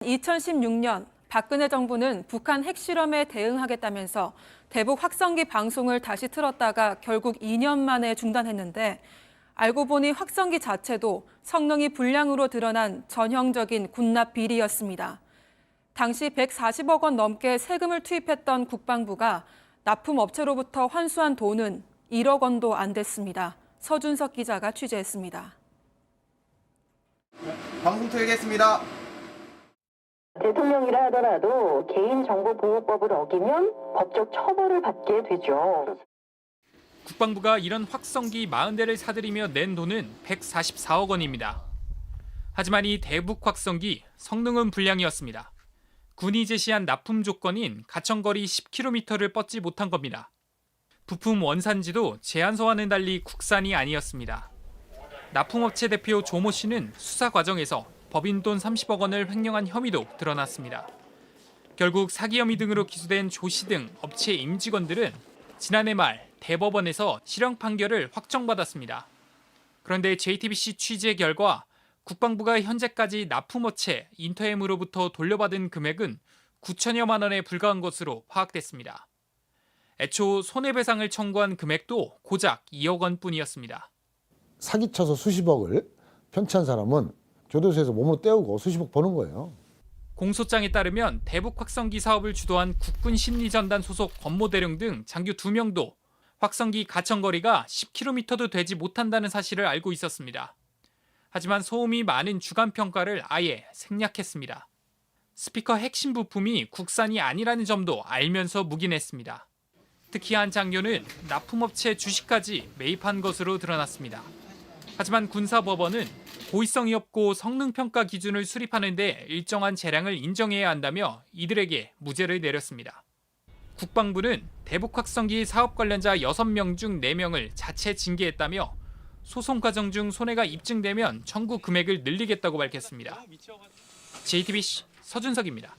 2016년 박근혜 정부는 북한 핵실험에 대응하겠다면서 대북 확성기 방송을 다시 틀었다가 결국 2년 만에 중단했는데 알고 보니 확성기 자체도 성능이 불량으로 드러난 전형적인 군납 비리였습니다. 당시 140억 원 넘게 세금을 투입했던 국방부가 납품업체로부터 환수한 돈은 1억 원도 안 됐습니다. 서준석 기자가 취재했습니다. 방송 틀겠습니다. 대통령이라 하더라도 개인정보보호법을 어기면 법적 처벌을 받게 되죠. 국방부가 이런 확성기 40대를 사들이며 낸 돈은 144억 원입니다. 하지만 이 대북 확성기 성능은 불량이었습니다. 군이 제시한 납품 조건인 가청거리 10km를 뻗지 못한 겁니다. 부품 원산지도 제안서와는 달리 국산이 아니었습니다. 납품업체 대표 조모 씨는 수사 과정에서 법인 돈 30억 원을 횡령한 혐의도 드러났습니다. 결국 사기 혐의 등으로 기소된 조 씨 등 업체 임직원들은 지난해 말 대법원에서 실형 판결을 확정받았습니다. 그런데 JTBC 취재 결과 국방부가 현재까지 납품업체 인터엠으로부터 돌려받은 금액은 9천여만 원에 불과한 것으로 파악됐습니다. 애초 손해배상을 청구한 금액도 고작 2억 원뿐이었습니다. 사기쳐서 수십억을 편취한 사람은 교도소에서 몸으로 때우고 수십억 버는 거예요. 공소장에 따르면 대북 확성기 사업을 주도한 국군심리전단 소속 권모대령 등 장교 2명도 확성기 가청거리가 10km도 되지 못한다는 사실을 알고 있었습니다. 하지만 소음이 많은 주간평가를 아예 생략했습니다. 스피커 핵심 부품이 국산이 아니라는 점도 알면서 묵인했습니다. 특히 한 장교는 납품업체 주식까지 매입한 것으로 드러났습니다. 하지만 군사법원은 고의성이 없고 성능평가 기준을 수립하는 데 일정한 재량을 인정해야 한다며 이들에게 무죄를 내렸습니다. 국방부는 대북 확성기 사업 관련자 6명 중 4명을 자체 징계했다며 소송 과정 중 손해가 입증되면 청구 금액을 늘리겠다고 밝혔습니다. JTBC 서준석입니다.